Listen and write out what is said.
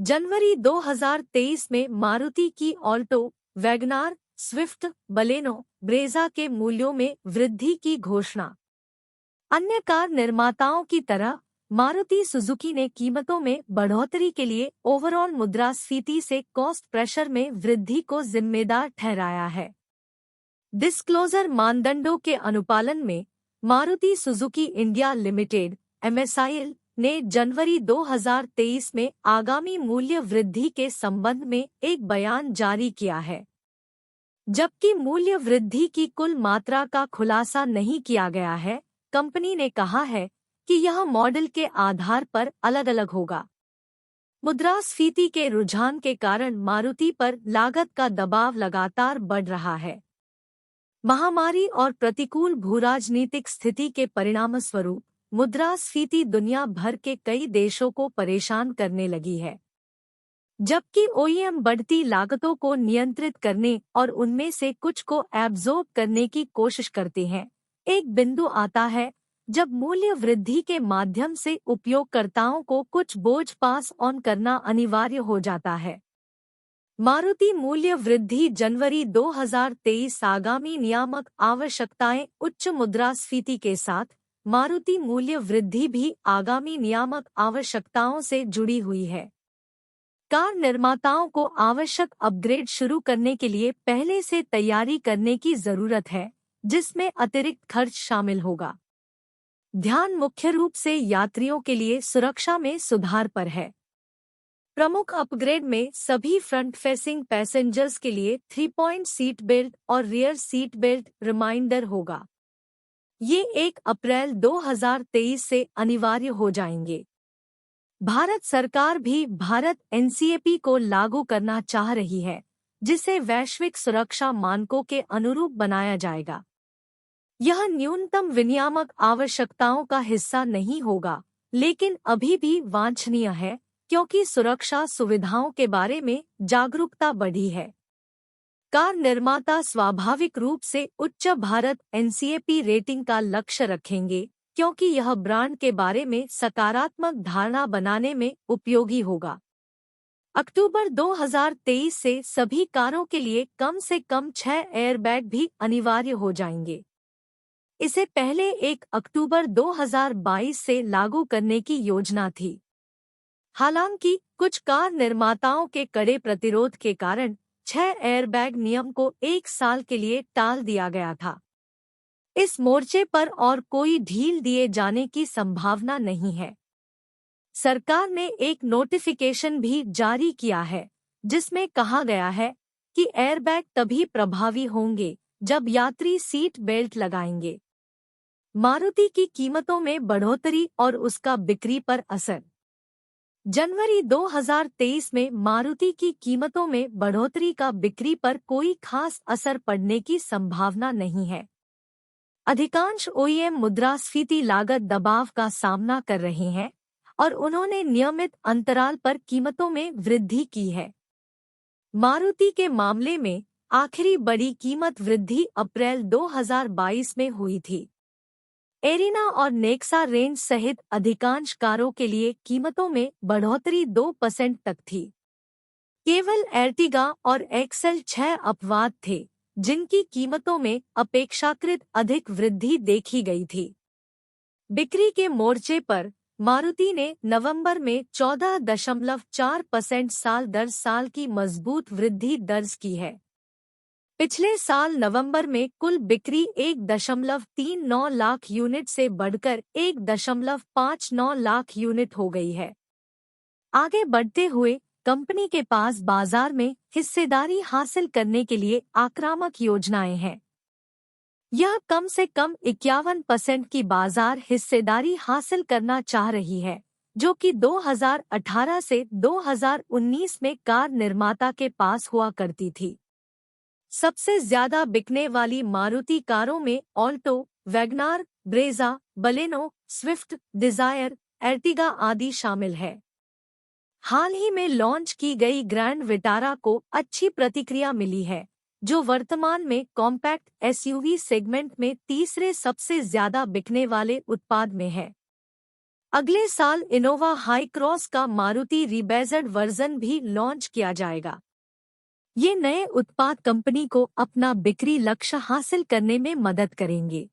जनवरी 2023 में मारुति की Alto, WagonR, Swift, Baleno, Brezza के मूल्यों में वृद्धि की घोषणा। अन्य कार निर्माताओं की तरह मारुति सुजुकी ने कीमतों में बढ़ोतरी के लिए ओवरऑल मुद्रास्फीति से कॉस्ट प्रेशर में वृद्धि को जिम्मेदार ठहराया है। डिस्क्लोजर मानदंडों के अनुपालन में Maruti Suzuki India limited (MSIL) ने जनवरी 2023 में आगामी मूल्य वृद्धि के संबंध में एक बयान जारी किया है। जबकि मूल्य वृद्धि की कुल मात्रा का खुलासा नहीं किया गया है, कंपनी ने कहा है कि यह मॉडल के आधार पर अलग-अलग होगा। मुद्रास्फीति के रुझान के कारण मारुति पर लागत का दबाव लगातार बढ़ रहा है। महामारी और प्रतिकूल भूराजनीतिक स्थिति के परिणामस्वरूप मुद्रास्फीति दुनिया भर के कई देशों को परेशान करने लगी है। जबकि OEM बढ़ती लागतों को नियंत्रित करने और उनमें से कुछ को एब्जॉर्ब करने की कोशिश करते हैं, एक बिंदु आता है जब मूल्य वृद्धि के माध्यम से उपयोगकर्ताओं को कुछ बोझ पास ऑन करना अनिवार्य हो जाता है। मारुति मूल्य वृद्धि जनवरी 2023 आगामी नियामक आवश्यकताएं उच्च मुद्रास्फीति के साथ मारुति मूल्य वृद्धि भी आगामी नियामक आवश्यकताओं से जुड़ी हुई है। कार निर्माताओं को आवश्यक अपग्रेड शुरू करने के लिए पहले से तैयारी करने की जरूरत है, जिसमें अतिरिक्त खर्च शामिल होगा। ध्यान मुख्य रूप से यात्रियों के लिए सुरक्षा में सुधार पर है। प्रमुख अपग्रेड में सभी फ्रंट फेसिंग पैसेंजर्स के लिए 3-पॉइंट सीट बेल्ट और रियर सीट बेल्ट रिमाइंडर होगा। ये 1 अप्रैल 2023 से अनिवार्य हो जाएंगे। भारत सरकार भी भारत NCAP को लागू करना चाह रही है, जिसे वैश्विक सुरक्षा मानकों के अनुरूप बनाया जाएगा। यह न्यूनतम विनियामक आवश्यकताओं का हिस्सा नहीं होगा, लेकिन अभी भी वांछनीय है क्योंकि सुरक्षा सुविधाओं के बारे में जागरूकता बढ़ी है। कार निर्माता स्वाभाविक रूप से उच्च भारत NCAP रेटिंग का लक्ष्य रखेंगे क्योंकि यह ब्रांड के बारे में सकारात्मक धारणा बनाने में उपयोगी होगा। अक्टूबर 2023 से सभी कारों के लिए कम से कम 6 एयरबैग भी अनिवार्य हो जाएंगे। इसे पहले 1 अक्टूबर 2022 से लागू करने की योजना थी। हालांकि कुछ कार निर्माताओं के कड़े प्रतिरोध के कारण 6 एयरबैग नियम को 1 साल के लिए टाल दिया गया था। इस मोर्चे पर और कोई ढील दिए जाने की संभावना नहीं है। सरकार ने एक नोटिफिकेशन भी जारी किया है, जिसमें कहा गया है कि एयरबैग तभी प्रभावी होंगे जब यात्री सीट बेल्ट लगाएंगे। मारुति की कीमतों में बढ़ोतरी और उसका बिक्री पर असर। जनवरी 2023 में मारुति की कीमतों में बढ़ोतरी का बिक्री पर कोई खास असर पड़ने की संभावना नहीं है। अधिकांश OEM मुद्रास्फीति लागत दबाव का सामना कर रहे हैं और उन्होंने नियमित अंतराल पर कीमतों में वृद्धि की है। मारुति के मामले में आखिरी बड़ी कीमत वृद्धि अप्रैल 2022 में हुई थी। एरिना और नेक्सा रेंज सहित अधिकांश कारों के लिए कीमतों में बढ़ोतरी 2% तक थी। केवल एर्टिगा और XL 6 अपवाद थे, जिनकी कीमतों में अपेक्षाकृत अधिक वृद्धि देखी गई थी। बिक्री के मोर्चे पर मारुति ने नवंबर में 14.4% साल दर साल की मजबूत वृद्धि दर्ज की है। पिछले साल नवंबर में कुल बिक्री 1.39 लाख यूनिट से बढ़कर 1.59 लाख यूनिट हो गई है। आगे बढ़ते हुए कंपनी के पास बाजार में हिस्सेदारी हासिल करने के लिए आक्रामक योजनाएं हैं। यह कम से कम 51% की बाजार हिस्सेदारी हासिल करना चाह रही है, जो कि 2018 से 2019 में कार निर्माता के पास हुआ करती थी। सबसे ज्यादा बिकने वाली मारुति कारों में Alto, WagonR, Brezza, Baleno, Swift, Dzire, Ertiga आदि शामिल है। हाल ही में लॉन्च की गई ग्रैंड विटारा को अच्छी प्रतिक्रिया मिली है, जो वर्तमान में कॉम्पैक्ट SUV सेगमेंट में तीसरे सबसे ज्यादा बिकने वाले उत्पाद में है। अगले साल इनोवा हाई क्रॉस का मारुति रिबेज्ड वर्जन भी लॉन्च किया जाएगा। ये नए उत्पाद कंपनी को अपना बिक्री लक्ष्य हासिल करने में मदद करेंगे।